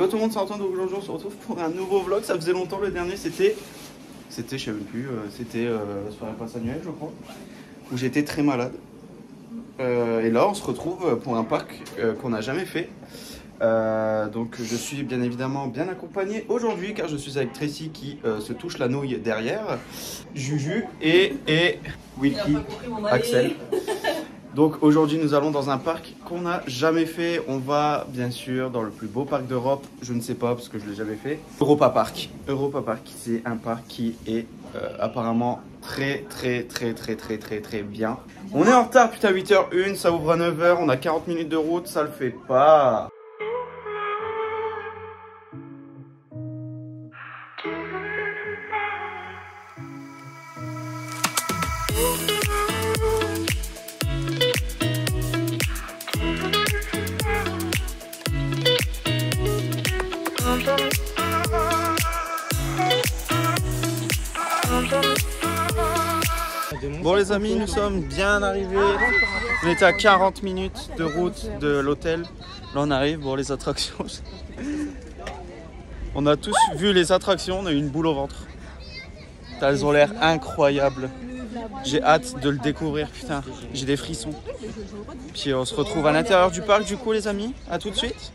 Yo tout le monde, c'est Antoine, donc aujourd'hui on se retrouve pour un nouveau vlog. Ça faisait longtemps, le dernier c'était, je sais même plus, c'était la soirée passe annuelle je crois, où j'étais très malade. Et là on se retrouve pour un parc qu'on n'a jamais fait. Donc je suis bien évidemment bien accompagné aujourd'hui car je suis avec Tracy qui se touche la nouille derrière, Juju et Wilkie, Axel. Donc aujourd'hui nous allons dans un parc qu'on n'a jamais fait. On va bien sûr dans le plus beau parc d'Europe, je ne sais pas parce que je ne l'ai jamais fait. Europa Park. Europa Park, c'est un parc qui est apparemment très bien. On est en retard, putain, 8h01, ça ouvre à 9h, on a 40 minutes de route, ça le fait pas. Bon les amis, nous sommes bien arrivés. On était à 40 minutes de route de l'hôtel. Là on arrive, bon les attractions. On a tous vu les attractions, on a eu une boule au ventre. Elles ont l'air incroyables. J'ai hâte de le découvrir, putain, j'ai des frissons. Puis on se retrouve à l'intérieur du parc du coup les amis, à tout de suite.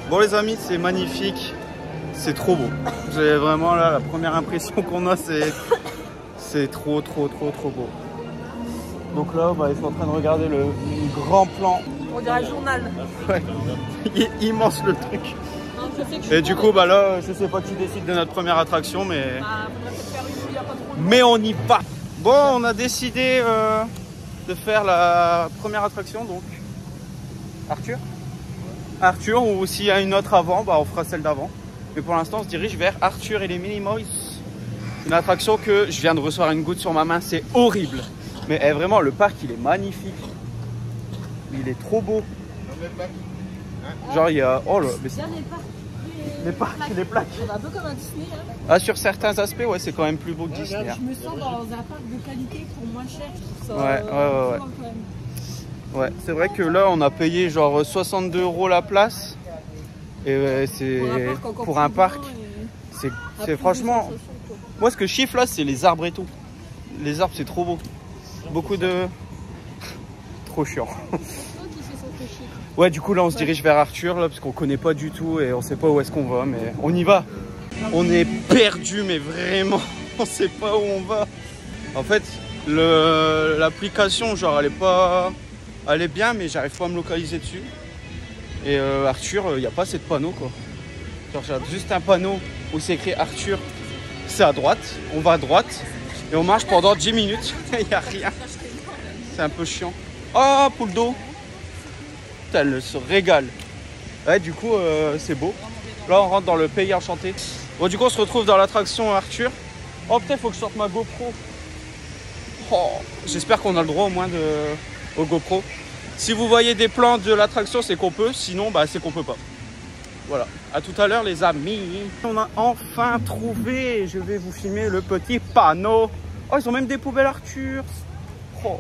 Bon les amis, c'est magnifique, c'est trop beau. J'ai vraiment là la première impression qu'on a, c'est trop beau. Donc là, bah, ils sont en train de regarder le grand plan. On dirait un journal. Ouais, il est immense le truc. Non, et du coup, bah là, je sais pas qui décide de notre première attraction, mais on y va. Bon, on a décidé de faire la première attraction, donc Arthur, ou s'il y a une autre avant, bah, on fera celle d'avant. Mais pour l'instant, on se dirige vers Arthur et les Minimoys. Une attraction que je viens de recevoir une goutte sur ma main, c'est horrible. Mais vraiment, le parc, il est magnifique. Il est trop beau. Genre, il y a... Oh là, mais c'est... Les plaques. C'est un peu comme un Disney. Hein. Ah, sur certains aspects, ouais, c'est quand même plus beau que Disney. Je me sens dans un parc de qualité pour moins cher. Je trouve ça Ouais, c'est vrai que là, on a payé genre 62 € la place. Et c'est pour un parc. C'est franchement... Moi, ce que je chiffre là, c'est les arbres et tout. Les arbres, c'est trop beau. Beaucoup de... Trop chiant. Ouais, du coup, là, on se dirige vers Arthur, là, parce qu'on connaît pas du tout et on sait pas où est-ce qu'on va, mais on y va. On est perdu, mais vraiment, on sait pas où on va. En fait, l'application, genre, elle est bien, mais j'arrive pas à me localiser dessus. Et Arthur, il n'y a pas assez de panneaux, quoi. Genre, j'ai juste un panneau où c'est écrit Arthur, c'est à droite, on va à droite. Et on marche pendant 10 minutes, il n'y a rien. C'est un peu chiant. Oh, poule d'eau. Elle se régale. Ouais, du coup, c'est beau. Là, on rentre dans le pays enchanté. Bon, du coup, on se retrouve dans l'attraction Arthur. Oh, putain, il faut que je sorte ma GoPro. Oh, j'espère qu'on a le droit au moins au GoPro. Si vous voyez des plans de l'attraction, c'est qu'on peut. Sinon, bah, c'est qu'on peut pas. Voilà. À tout à l'heure, les amis. On a enfin trouvé. Je vais vous filmer le petit panneau. Oh, ils ont même des poubelles Arthur. Oh.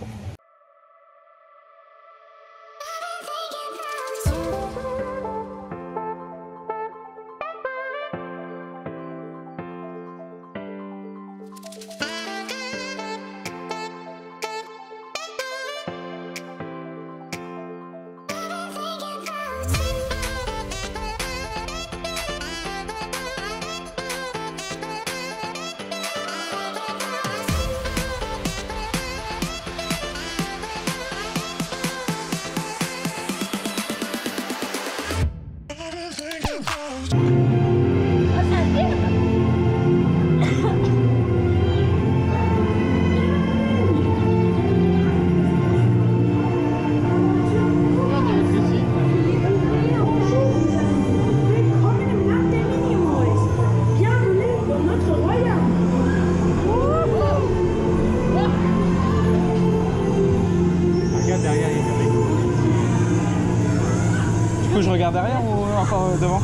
coup, je regarde derrière ou encore devant?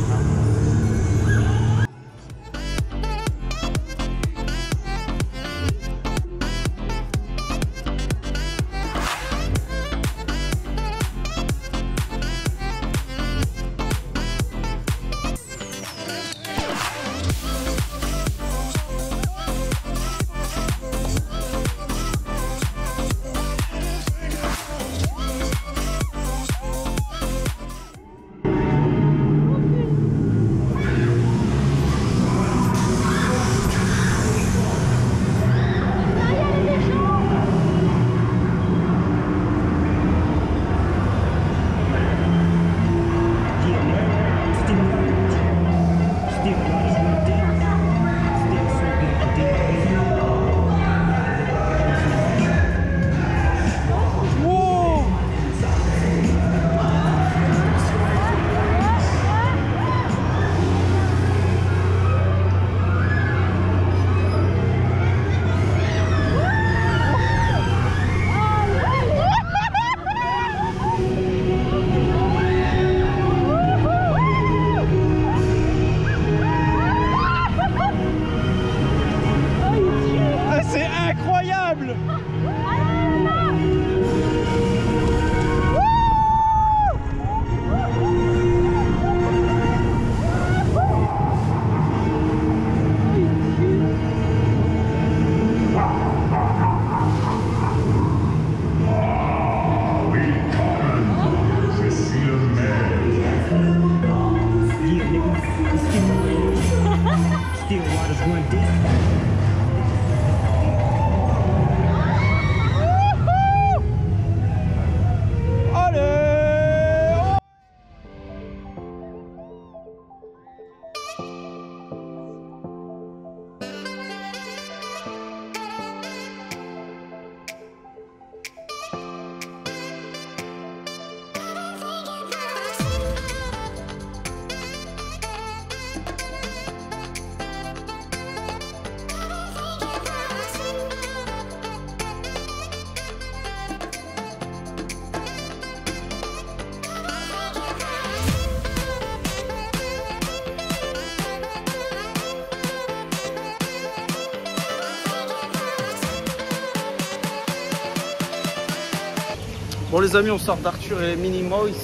Bon les amis, on sort d'Arthur et les Minimoys.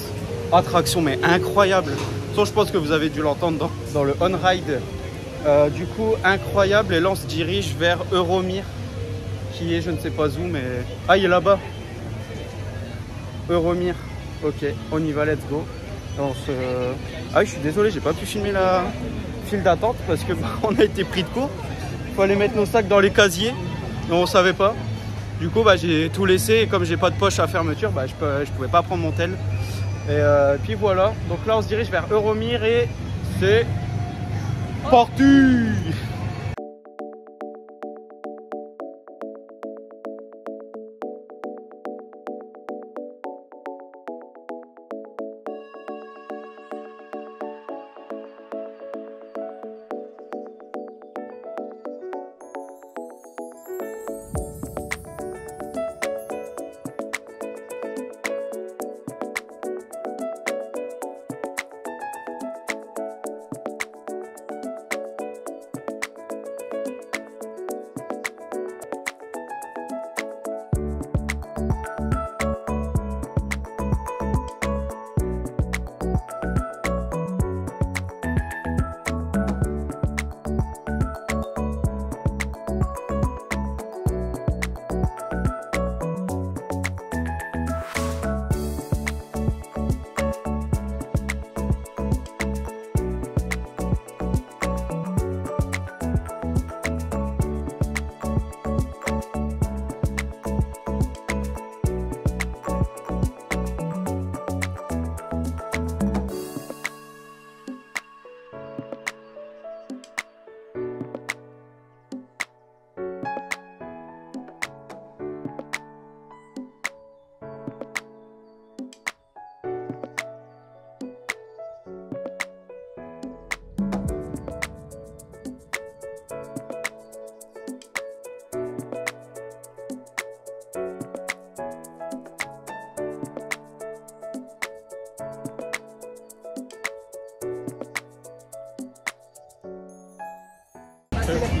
Attraction mais incroyable. Ça, je pense que vous avez dû l'entendre dans le on-ride. Du coup, incroyable. Et là, on se dirige vers Euromir, qui est je ne sais pas où, mais... Ah, il est là-bas. Euromir. Ok, on y va, let's go. On se... Ah oui, je suis désolé, j'ai pas pu filmer la file d'attente parce que on a été pris de court. Il fallait mettre nos sacs dans les casiers, mais on savait pas. Du coup, j'ai tout laissé et comme j'ai pas de poche à fermeture, je pouvais pas prendre mon tel. Et puis voilà. Donc là, on se dirige vers Euromir et c'est parti.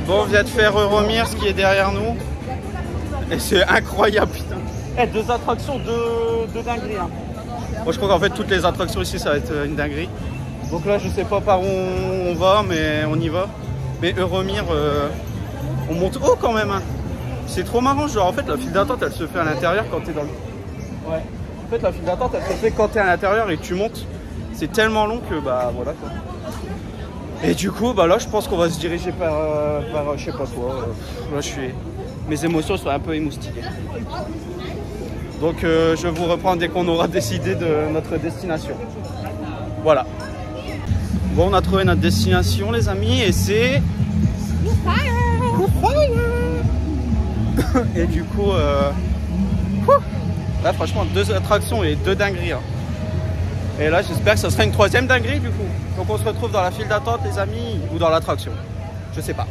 Bon, on vient de faire Euromir, ce qui est derrière nous. Et c'est incroyable, putain. Eh, 2 attractions, de dinguerie. Hein. Bon, je crois qu'en fait, toutes les attractions ici, ça va être une dinguerie. Donc là, je sais pas par où on va, mais on y va. Mais Euromir, on monte haut quand même. Hein. C'est trop marrant. Genre, en fait, la file d'attente, elle se fait à l'intérieur quand t'es dans le... Ouais. En fait, la file d'attente, elle se fait quand t'es à l'intérieur et que tu montes. C'est tellement long que, bah, voilà, quoi. Et du coup, bah là, je pense qu'on va se diriger par je sais pas quoi. Là, mes émotions sont un peu émoustillées. Donc, je vous reprends dès qu'on aura décidé de notre destination. Voilà. Bon, on a trouvé notre destination, les amis, et c'est... Et du coup, là, franchement, 2 attractions et 2 dingueries. Hein. Et là, j'espère que ça sera une 3e dinguerie, du coup. Donc, on se retrouve dans la file d'attente, les amis, ou dans l'attraction. Je sais pas.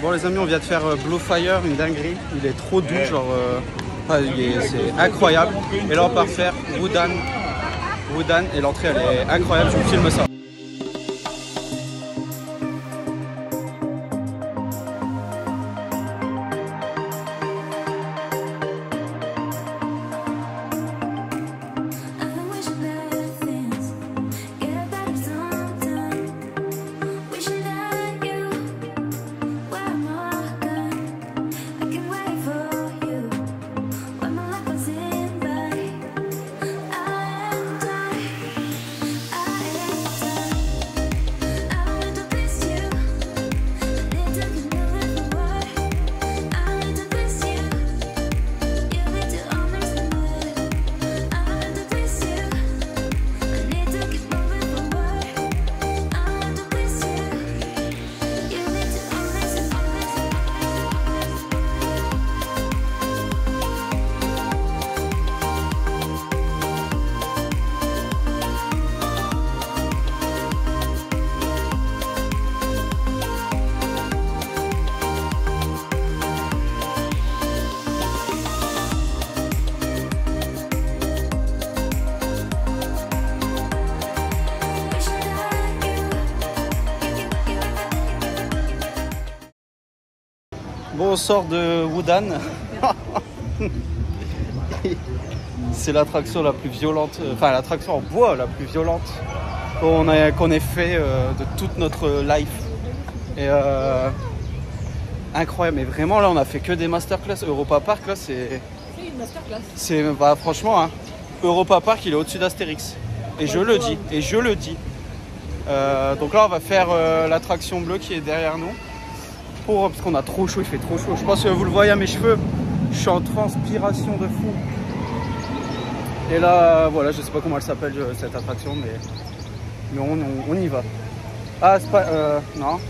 Bon les amis, on vient de faire Blue Fire, une dinguerie. Il est trop doux, genre c'est incroyable. Et là on part faire Woodan. Woodan et l'entrée elle est incroyable, je vous filme ça. Bon, on sort de Woodan. C'est l'attraction la plus violente, enfin l'attraction en bois la plus violente qu'on ait fait de toute notre life. Et incroyable, mais vraiment là on a fait que des masterclass. Europa Park là c'est une masterclass. C'est bah, franchement hein, Europa Park il est au-dessus d'Astérix. Et je le dis, et je le dis. Donc là on va faire l'attraction bleue qui est derrière nous. Parce qu'on a trop chaud, il fait trop chaud. Je pense que vous le voyez à mes cheveux, je suis en transpiration de fou. Et là, voilà, je sais pas comment elle s'appelle cette attraction, mais on y va. Ah, c'est pas... non.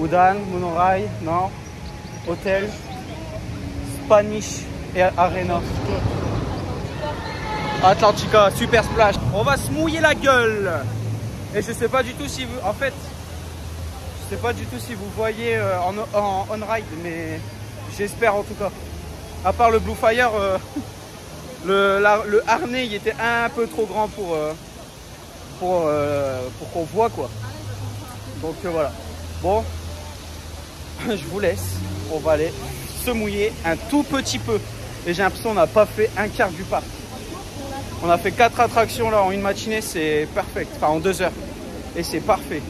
Udan, monorail, non. Hôtel, Spanish et Arena. Atlantica, super splash. On va se mouiller la gueule. Et je sais pas du tout si vous... En fait, je sais pas du tout si vous voyez en on-ride, mais j'espère en tout cas. À part le Blue Fire, le harnais il était un peu trop grand pour qu'on voit quoi. Donc voilà. Bon, je vous laisse. On va aller se mouiller un tout petit peu. Et j'ai l'impression qu'on n'a pas fait un quart du parc. On a fait 4 attractions là en une matinée, c'est parfait. Enfin en 2 heures. Et c'est parfait.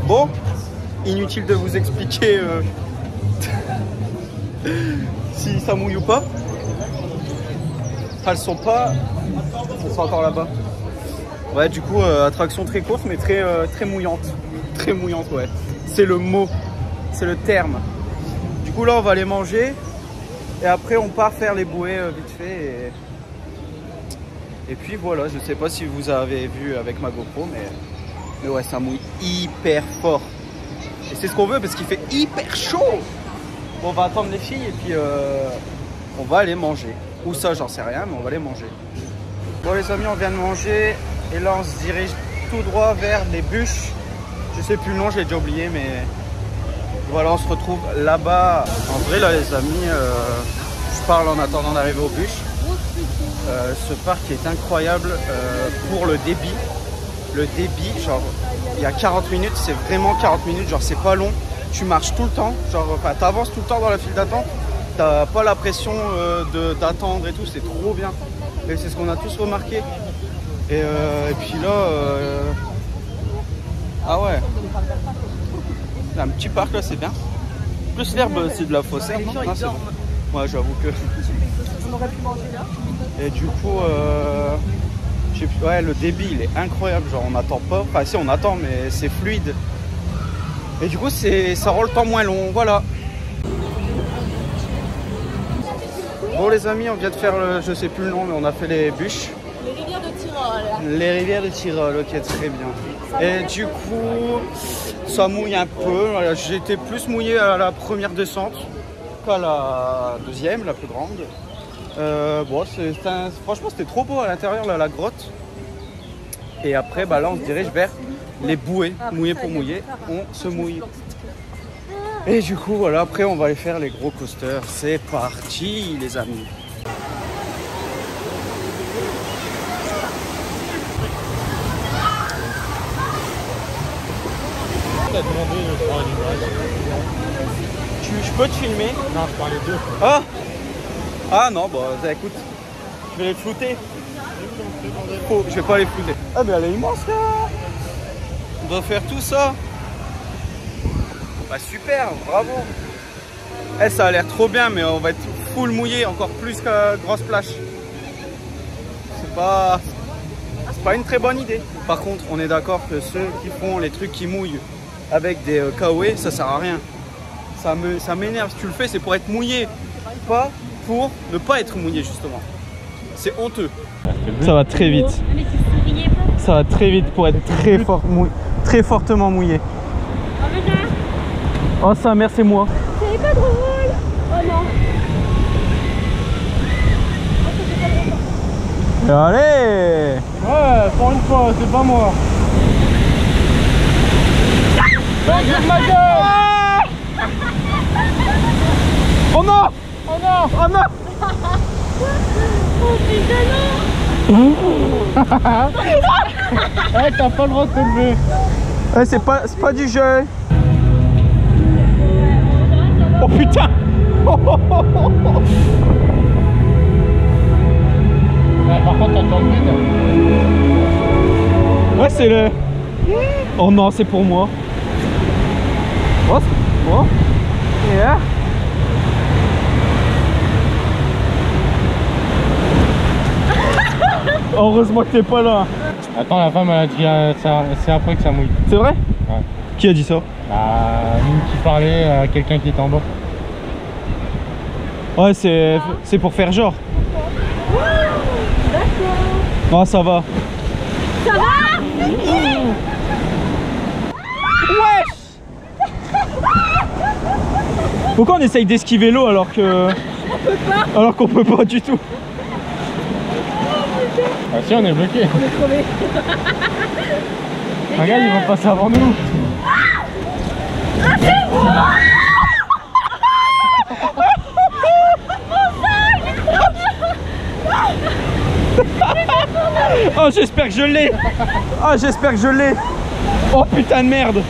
Bon, inutile de vous expliquer si ça mouille ou pas. Elles sont pas... Elles sont encore là-bas. Ouais, du coup, attraction très courte, mais très mouillante. Très mouillante, ouais. C'est le mot, c'est le terme. Du coup, là, on va aller manger. Et après, on part faire les bouées vite fait. Et puis voilà, je sais pas si vous avez vu avec ma GoPro, mais ouais, ça mouille hyper fort. Et c'est ce qu'on veut parce qu'il fait hyper chaud. Bon, on va attendre les filles et puis on va aller manger. Où ça, j'en sais rien, mais on va aller manger. Bon les amis, on vient de manger. Et là, on se dirige tout droit vers les bûches. Je sais plus le nom, j'ai déjà oublié, mais voilà, on se retrouve là-bas. En vrai, là les amis, je parle en attendant d'arriver aux bûches. Ce parc est incroyable pour le débit. Le débit, genre, il y a 40 minutes, c'est vraiment 40 minutes, genre, c'est pas long. Tu marches tout le temps, genre, enfin, t'avances tout le temps dans la file d'attente. T'as pas la pression d'attendre et tout, c'est trop bien. Et c'est ce qu'on a tous remarqué. Et puis là, ah ouais, un petit parc là, c'est bien. Plus l'herbe, c'est de la faussaire, non, c'est bon. Ouais, j'avoue que. On aurait pu manger là. Et du coup, ouais, le débit il est incroyable, genre on n'attend pas, enfin si on attend mais c'est fluide. Et du coup ça rend le temps moins long, voilà. Bon les amis, on vient de faire, je sais plus le nom, mais on a fait les bûches. Les rivières de Tyrol. Les rivières de Tyrol, ok, très bien. Et du coup, ça mouille un peu, j'étais plus mouillé à la première descente qu'à la deuxième, la plus grande. Bon, franchement c'était trop beau à l'intérieur, la grotte. Et après bah, là on se dirige vers les bouées, mouillé pour mouiller, on se mouille. Et du coup voilà, après on va aller faire les gros coasters. C'est parti les amis. Je peux te filmer? Non, je parlais d'eux. Ah non, bah écoute, je vais les flouter. Oh, je vais pas les flouter. Ah mais elle est immense là. On doit faire tout ça. Bah super, bravo. Eh, ça a l'air trop bien, mais on va être full mouillé, encore plus que Grosse Splash. C'est pas une très bonne idée. Par contre, on est d'accord que ceux qui font les trucs qui mouillent avec des Kawaii, ça sert à rien. Ça m'énerve. Si tu le fais, c'est pour être mouillé, pas pour ne pas être mouillé justement. C'est honteux. Ça va très vite. Ça va très vite pour être très fortement mouillé. Oh sa mère, c'est moi. C'est pas drôle. Allez! Ouais, pour une fois, c'est pas moi. Regarde ma gueule! Oh non! Oh non! Oh non! Oh putain non! Eh, t'as pas le droit de te lever. Ouais, c'est pas du jeu. Oh putain! Ouais, par contre, t'entends le vide. Ouais, c'est le... Oh non, c'est pour moi. Oh, c'est pour moi. Yeah. Heureusement que t'es pas là. Attends, la femme, elle a dit c'est après que ça mouille. C'est vrai? Ouais. Qui a dit ça? Bah, une qui parlait à quelqu'un qui était en bas. Ouais, c'est pour faire genre. D'accord. Oh, ça va. Ça va? Wesh! Pourquoi on essaye d'esquiver l'eau alors que... Alors qu'on peut pas du tout? Ah si, on est bloqué. On est crevés. Regarde, ils vont passer avant nous. Oh, j'espère que je l'ai. Oh, j'espère que je l'ai. Oh putain de merde.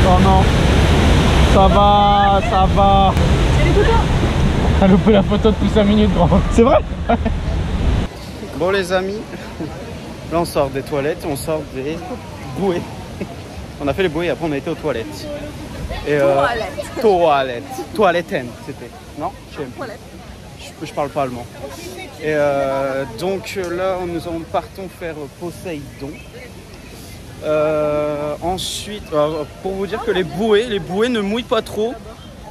Oh non. Ça va, ça va. T'as loupé la photo depuis 5 minutes, gros. C'est vrai? Bon les amis, là on sort des toilettes, on sort des bouées. On a fait les bouées et après on a été aux toilettes. Et Toiletten c'était. Non? Je parle pas allemand. Et donc là nous partons faire Poséidon. Ensuite, pour vous dire que les bouées ne mouillent pas trop.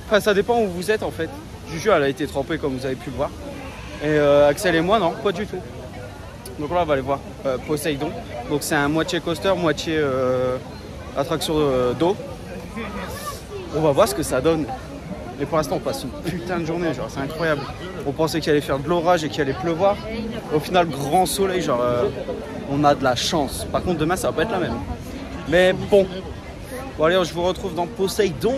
Enfin ça dépend où vous êtes en fait. Juju elle a été trempée comme vous avez pu le voir. Et Axel et moi non, pas du tout. Donc là on va aller voir Poséidon. Donc c'est un moitié coaster, moitié attraction d'eau. On va voir ce que ça donne. Et pour l'instant on passe une putain de journée, genre c'est incroyable. On pensait qu'il allait faire de l'orage et qu'il allait pleuvoir. Au final grand soleil, genre on a de la chance. Par contre demain ça va pas être la même. Mais bon. Bon allez, je vous retrouve dans Poséidon.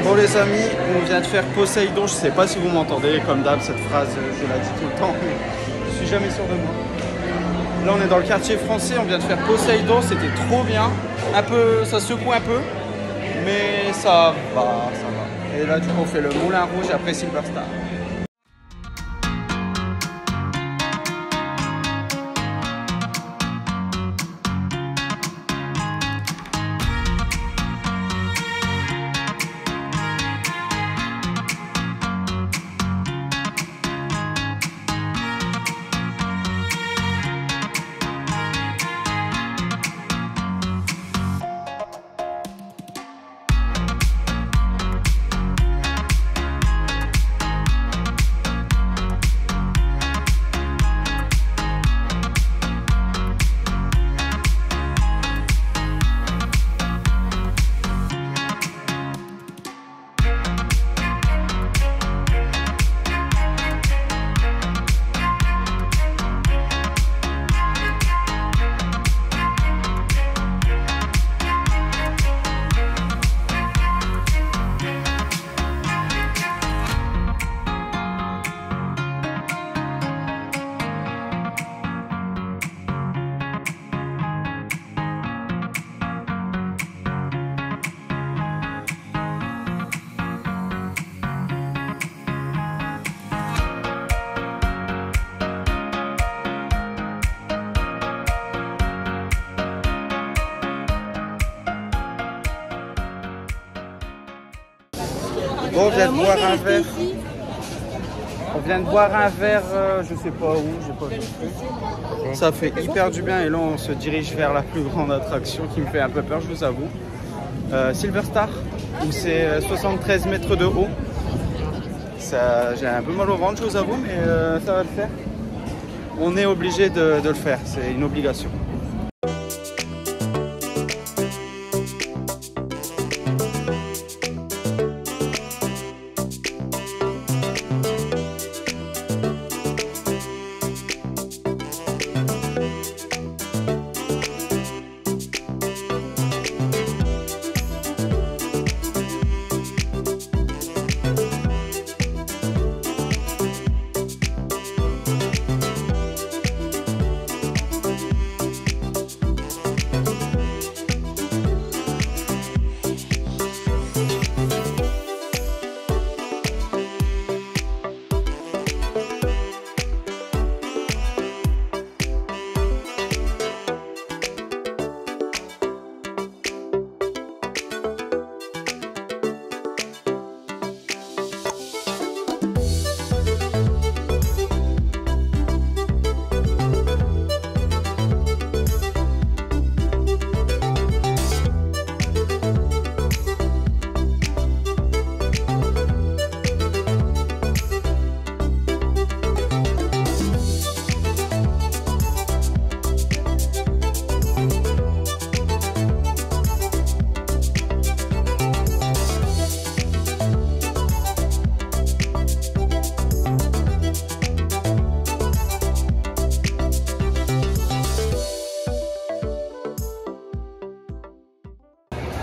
Bon les amis, on vient de faire Poséidon, je sais pas si vous m'entendez, comme d'hab cette phrase je la dis tout le temps, mais je suis jamais sûr de moi. Là on est dans le quartier français, on vient de faire Poséidon, c'était trop bien, un peu, ça secoue un peu, mais ça va, ça va. Et là, du coup, on fait le Moulin Rouge après Silver Star. Bon, on vient de boire un verre. On vient de boire un verre, je sais pas où, j'ai pas vu. Ça fait hyper du bien et là on se dirige vers la plus grande attraction qui me fait un peu peur, je vous avoue. Silver Star, où c'est 73 mètres de haut. J'ai un peu mal au ventre, je vous avoue, mais ça va le faire. On est obligé de le faire, c'est une obligation.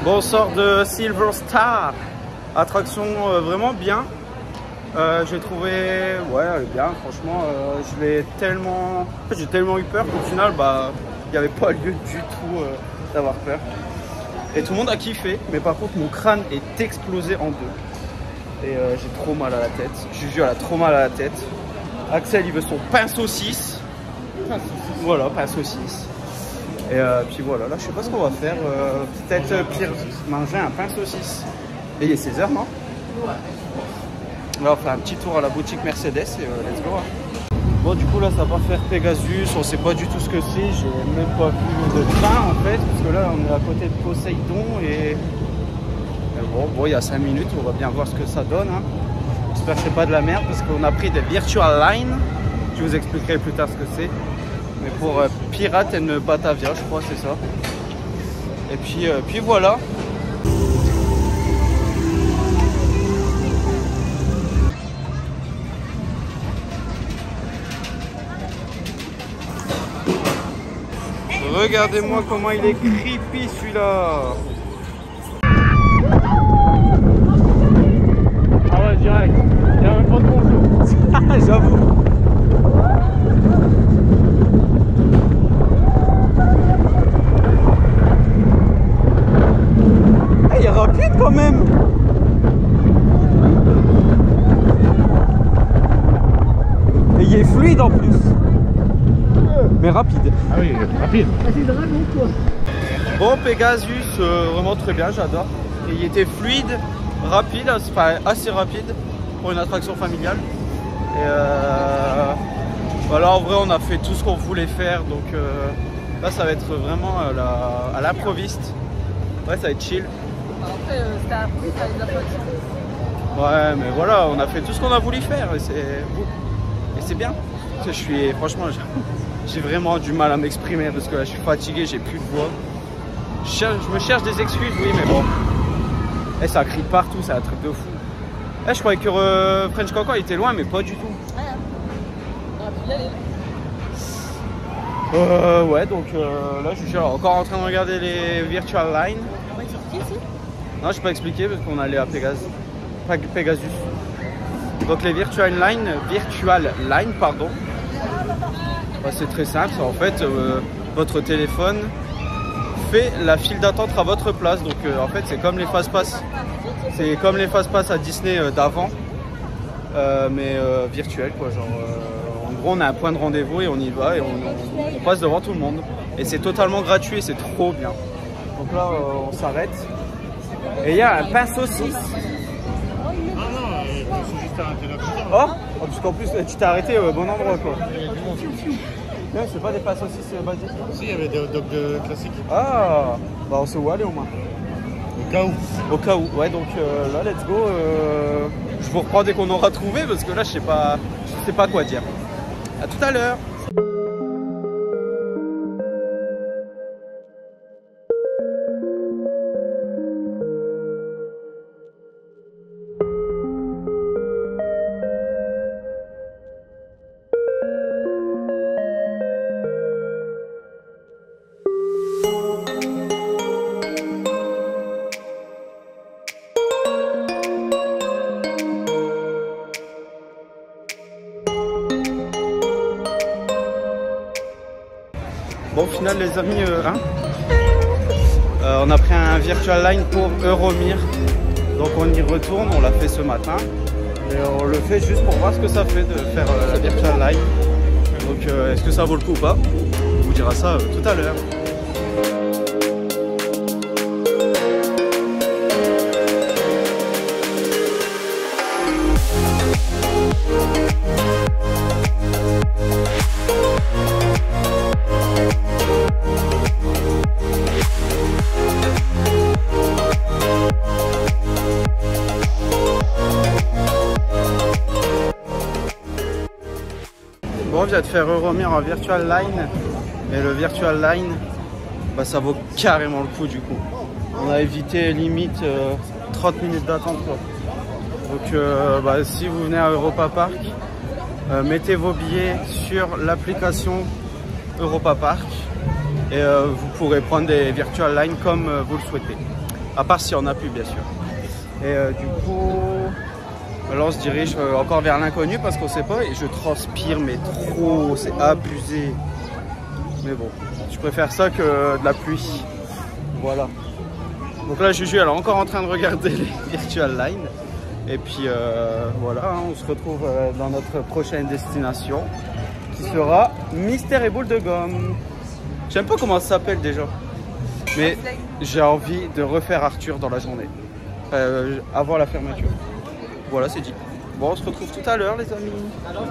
Bon, on sort de Silver Star, attraction vraiment bien. J'ai trouvé, ouais, elle est bien, franchement. J'ai tellement eu peur qu'au final, il n'y avait pas lieu du tout d'avoir peur. Et tout le monde a kiffé, mais par contre, mon crâne est explosé en deux. Et j'ai trop mal à la tête. Juju, elle a trop mal à la tête. Axel, il veut son pain saucisse. Voilà, pain saucisse. Et puis voilà, là je sais pas ce qu'on va faire, peut-être pire manger un pain saucisse. Et il est 16h, non? Ouais. Là on fait un petit tour à la boutique Mercedes et let's go. Bon, du coup là ça va faire Pegasus, on sait pas du tout ce que c'est, j'ai même pas vu de train en fait, parce que là on est à côté de Poseidon et bon il y a 5 minutes, on va bien voir ce que ça donne. Hein. J'espère que c'est pas de la merde parce qu'on a pris des Virtual Line, je vous expliquerai plus tard ce que c'est. Mais pour Pirate and Batavia, je crois, c'est ça. Et puis voilà. Regardez-moi comment il est creepy celui-là. Ah ouais, direct. Il n'y a même pas de bonjour. J'avoue. Il est rapide quand même. oui, rapide. C'est dragon quoi. Bon, Pegasus, vraiment très bien, j'adore. Et il était fluide, rapide, enfin, assez rapide pour une attraction familiale. Et voilà, en vrai, on a fait tout ce qu'on voulait faire. Donc là, ça va être vraiment à l'improviste. Ouais, ça va être chill. Après, c'était à l'improviste, ça les a pas dit. Ouais, mais voilà, on a fait tout ce qu'on a voulu faire. Et c'est bien. Franchement, j'ai vraiment du mal à m'exprimer parce que là, je suis fatigué, j'ai plus de voix. Je me cherche des excuses, oui, mais bon. Et ça crie partout, c'est un truc de fou. Je croyais que French Cancan il était loin, mais pas du tout. Ouais, on a pu y aller. Ouais, donc là, je suis encore en train de regarder les Virtual Line. On va expliquer ici. Non, je n'ai pas expliqué parce qu'on allait à Pegasus. Donc les Virtual Line, pardon. Bah, c'est très simple, en fait, votre téléphone fait la file d'attente à votre place. Donc en fait, c'est comme les fast-pass. C'est comme les fast-pass à Disney d'avant, mais virtuel quoi. Genre, en gros, on a un point de rendez-vous et on y va et on passe devant tout le monde. Et c'est totalement gratuit et c'est trop bien. Donc là, on s'arrête. Et il y a un pain saucisse. Ah non, c'est juste arrêter là. Oh, parce qu'en plus, tu t'es arrêté au bon endroit quoi. Non, c'est pas des pains saucisses basiques. Si, il y avait des hot dogs classiques. Ah, bah on sait où aller au moins. Au cas où. Au cas où, ouais, donc là, let's go. Je vous reprends dès qu'on aura trouvé parce que là, je sais pas quoi dire. À tout à l'heure. Bon, au final, les amis, on a pris un Virtual Line pour Euromir. Donc on y retourne, on l'a fait ce matin. Et on le fait juste pour voir ce que ça fait de faire la Virtual Line. Donc est-ce que ça vaut le coup ou pas? On vous dira ça tout à l'heure. Bon, on vient de faire Euromir en Virtual Line. Et le Virtual Line, bah, ça vaut carrément le coup du coup. On a évité limite 30 minutes d'attente. Donc bah, si vous venez à Europa Park, mettez vos billets sur l'application Europa Park. Et vous pourrez prendre des Virtual Line comme vous le souhaitez. À part s'il n'y en a plus bien sûr. Et du coup... là on se dirige encore vers l'inconnu parce qu'on sait pas et je transpire mais trop, c'est abusé. Mais bon, je préfère ça que de la pluie. Voilà. Donc là Juju elle est encore en train de regarder les Virtual Line. Et puis voilà, hein, on se retrouve dans notre prochaine destination qui sera Mystère et Boule de Gomme. J'aime pas comment ça s'appelle déjà. Mais j'ai envie de refaire Arthur dans la journée. Avant la fermeture. Voilà, c'est dit. Bon, on se retrouve tout à l'heure, les amis.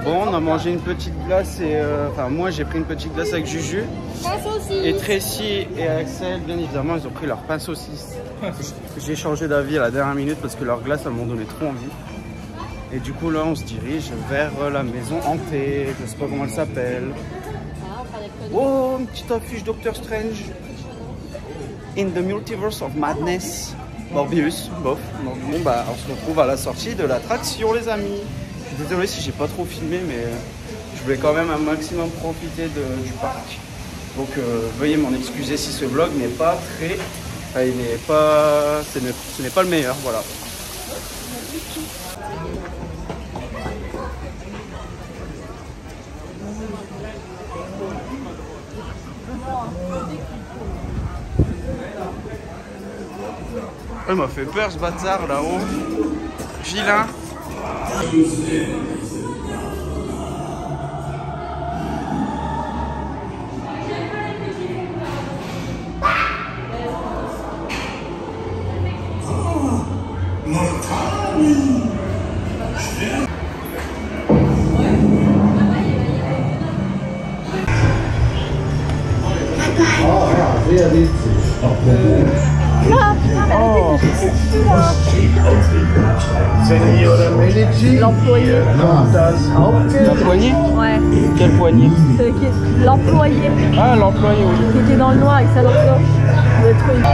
Bon, on a mangé une petite glace et... enfin, moi, j'ai pris une petite glace avec Juju. Et Tracy et Axel, bien évidemment, ils ont pris leur pain saucisse. J'ai changé d'avis à la dernière minute parce que leur glace, elles m'ont donné trop envie. Et du coup, là, on se dirige vers la maison hantée. Je sais pas comment elle s'appelle. Oh, une petite affiche Doctor Strange. In the Multiverse of Madness. Morbius, bof. Donc, bon, bah, on se retrouve à la sortie de l'attraction, les amis. Je suis désolé si j'ai pas trop filmé, mais je voulais quand même un maximum profiter du parc. Donc, veuillez m'en excuser si ce vlog n'est pas très... Enfin, il n'est pas... Ce n'est pas le meilleur, voilà. Il m'a fait peur ce bâtard là-haut. Vilain. L'employé. La poignée? Ouais. Quelle poignée? L'employé. Ah, l'employé, oui. Qui était dans le noir avec sa lampe torche. Le truc.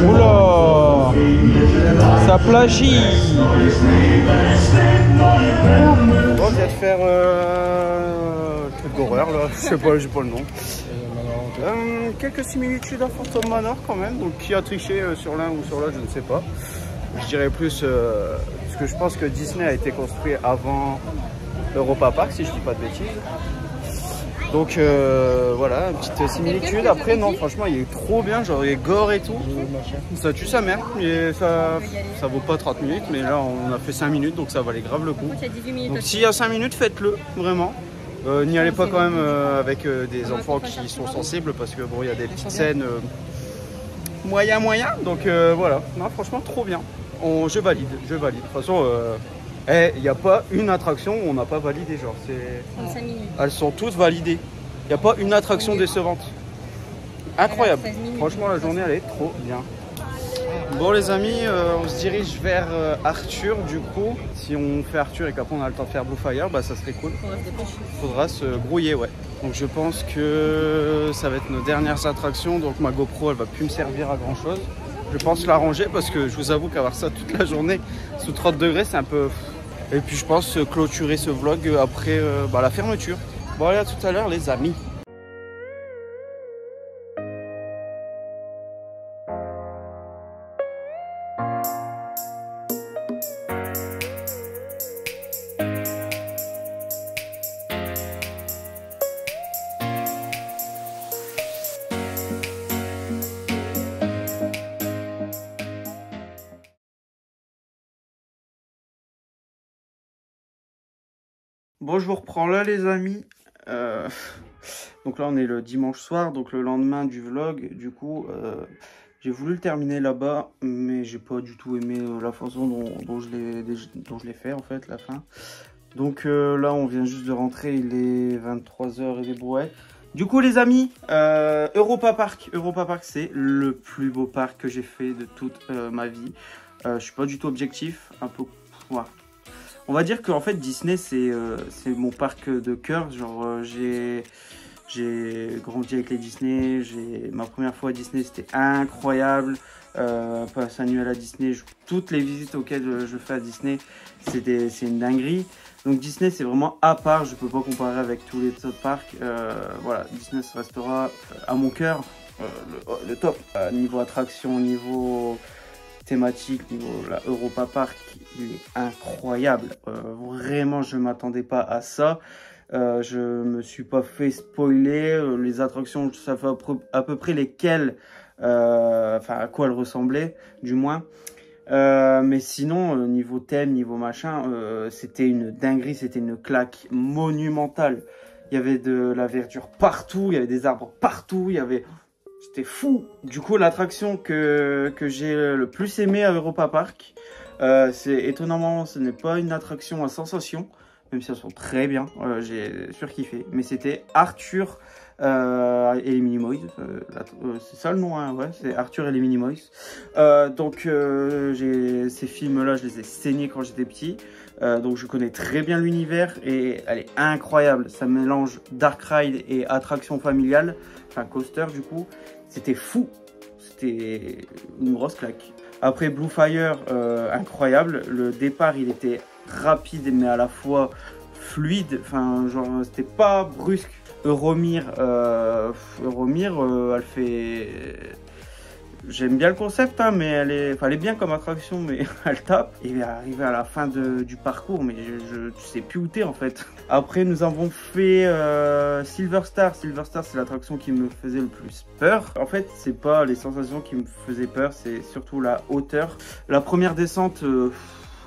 Oula, ça plagie. Bon, on vient de faire truc d'horreur là, je sais pas, j'ai pas le nom. Quelques similitudes à Phantom Manor quand même, donc qui a triché sur l'un ou sur l'autre, je ne sais pas. Je dirais plus parce que je pense que Disney a été construit avant Europa Park, si je dis pas de bêtises. Donc voilà, une petite similitude. Après non, franchement il est trop bien, genre il est gore et tout. Ça tue sa mère, et ça vaut pas 30 minutes, mais là on a fait 5 minutes, donc ça valait grave le coup. Donc s'il y a 5 minutes, faites-le, vraiment. N'y allez pas quand même avec des enfants qui sont sensibles, parce que bon, il y a des petites scènes moyen, donc voilà. Non, franchement trop bien. Je valide, je valide. De toute façon, il n'y a pas une attraction où on n'a pas validé, genre c'est... 35 minutes. Elles sont toutes validées. Il n'y a pas une attraction décevante. Incroyable. Franchement, la journée, elle est trop bien. Bon les amis, on se dirige vers Arthur du coup. Si on fait Arthur et qu'après on a le temps de faire Blue Fire, bah ça serait cool. Faudra se grouiller, ouais. Donc je pense que ça va être nos dernières attractions. Donc ma GoPro, elle va plus me servir à grand chose. Je pense la ranger parce que je vous avoue qu'avoir ça toute la journée sous 30 degrés, c'est un peu... Et puis je pense clôturer ce vlog après la fermeture. Bon allez, à tout à l'heure les amis. Bon, je vous reprends là les amis. Donc là on est le dimanche soir, donc le lendemain du vlog. Du coup j'ai voulu le terminer là-bas, mais j'ai pas du tout aimé la façon dont je l'ai fait en fait, la fin. Donc là on vient juste de rentrer, il est 23 h et des brouettes. Du coup les amis, Europa Park c'est le plus beau parc que j'ai fait de toute ma vie. Je suis pas du tout objectif, un peu... Ouais. On va dire qu'en fait Disney c'est mon parc de cœur, genre j'ai grandi avec les Disney, ma première fois à Disney c'était incroyable, passe annuel à Disney, toutes les visites auxquelles je fais à Disney c'est une dinguerie. Donc Disney c'est vraiment à part, je peux pas comparer avec tous les autres parcs, voilà, Disney ça restera à mon cœur le top. Niveau attraction, niveau thématique, niveau la Europa Park, il est incroyable. Vraiment, je m'attendais pas à ça. Je me suis pas fait spoiler. Les attractions, je savais à peu près lesquelles, enfin à quoi elles ressemblaient, du moins. Mais sinon, niveau thème, niveau machin, c'était une dinguerie, c'était une claque monumentale. Il y avait de la verdure partout, il y avait des arbres partout, il y avait... C'était fou. Du coup, l'attraction que j'ai le plus aimé à Europa Park, c'est étonnamment, ce n'est pas une attraction à sensation, même si elles sont très bien, j'ai surkiffé. Mais c'était Arthur et les Minimoys, c'est ça le nom, hein, ouais, c'est Arthur et les Minimoys. Donc, ces films-là, je les ai saignés quand j'étais petit. Donc je connais très bien l'univers et elle est incroyable. Ça mélange dark ride et attraction familiale, enfin coaster du coup. C'était fou, c'était une grosse claque. Après Blue Fire, incroyable. Le départ, il était rapide, mais à la fois fluide. Enfin, genre, c'était pas brusque. Euromir, elle fait... J'aime bien le concept, hein, mais elle est bien comme attraction, mais elle tape. Et arrivé à la fin du parcours, mais tu sais plus où t'es en fait. Après, nous avons fait Silver Star. Silver Star, c'est l'attraction qui me faisait le plus peur. En fait, c'est pas les sensations qui me faisaient peur, c'est surtout la hauteur. La première descente,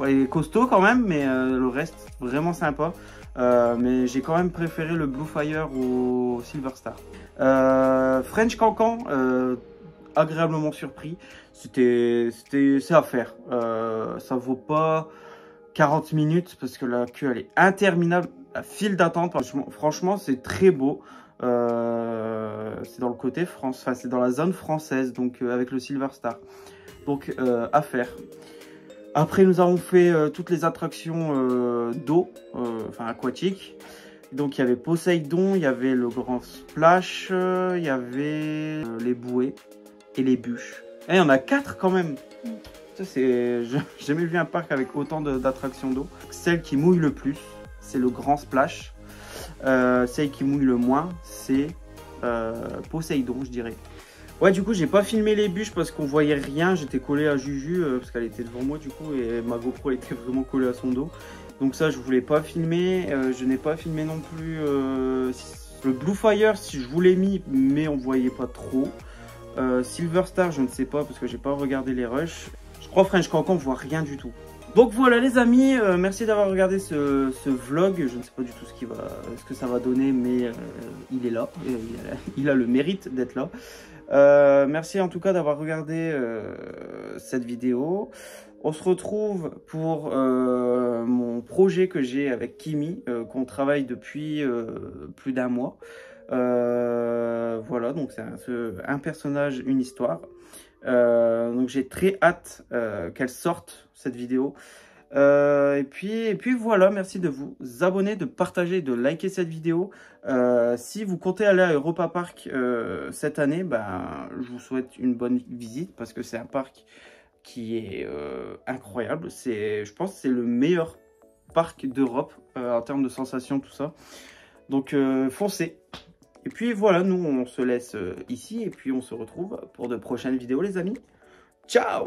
elle est costaud quand même, mais le reste, vraiment sympa. Mais j'ai quand même préféré le Blue Fire au Silver Star. French Cancan, agréablement surpris. C'est à faire. Ça vaut pas 40 minutes parce que la queue elle est interminable. La file d'attente, franchement, c'est très beau. C'est dans le côté France, enfin c'est dans la zone française, donc avec le Silver Star. Donc à faire. Après, nous avons fait toutes les attractions d'eau, enfin aquatiques. Donc, il y avait Poséidon, il y avait le Grand Splash, il y avait les bouées et les bûches. Et il y en a 4 quand même. Ça, j'ai jamais vu un parc avec autant d'attractions d'eau. Celle qui mouille le plus, c'est le Grand Splash. Celle qui mouille le moins, c'est Poséidon, je dirais. Ouais, du coup, j'ai pas filmé les bûches parce qu'on voyait rien. J'étais collé à Juju parce qu'elle était devant moi, du coup, et ma GoPro elle était vraiment collée à son dos. Donc ça, je voulais pas filmer. Je n'ai pas filmé non plus le Blue Fire, si je vous l'ai mis, mais on voyait pas trop. Silver Star, je ne sais pas parce que j'ai pas regardé les rushs. Je crois French Cancan, on voit rien du tout. Donc voilà les amis, merci d'avoir regardé ce vlog. Je ne sais pas du tout ce que ça va donner, mais il est là. Il a le mérite d'être là. Merci en tout cas d'avoir regardé cette vidéo. On se retrouve pour mon projet que j'ai avec Kimi, qu'on travaille depuis plus d'1 mois. Voilà, donc c'est un personnage, une histoire. Donc j'ai très hâte qu'elle sorte cette vidéo. Et puis voilà, merci de vous abonner, de partager, de liker cette vidéo. Si vous comptez aller à Europa Park cette année, ben, je vous souhaite une bonne visite parce que c'est un parc qui est incroyable. Je pense que c'est le meilleur parc d'Europe en termes de sensations, tout ça. Donc foncez. Et puis voilà, nous on se laisse ici et puis on se retrouve pour de prochaines vidéos les amis. Ciao!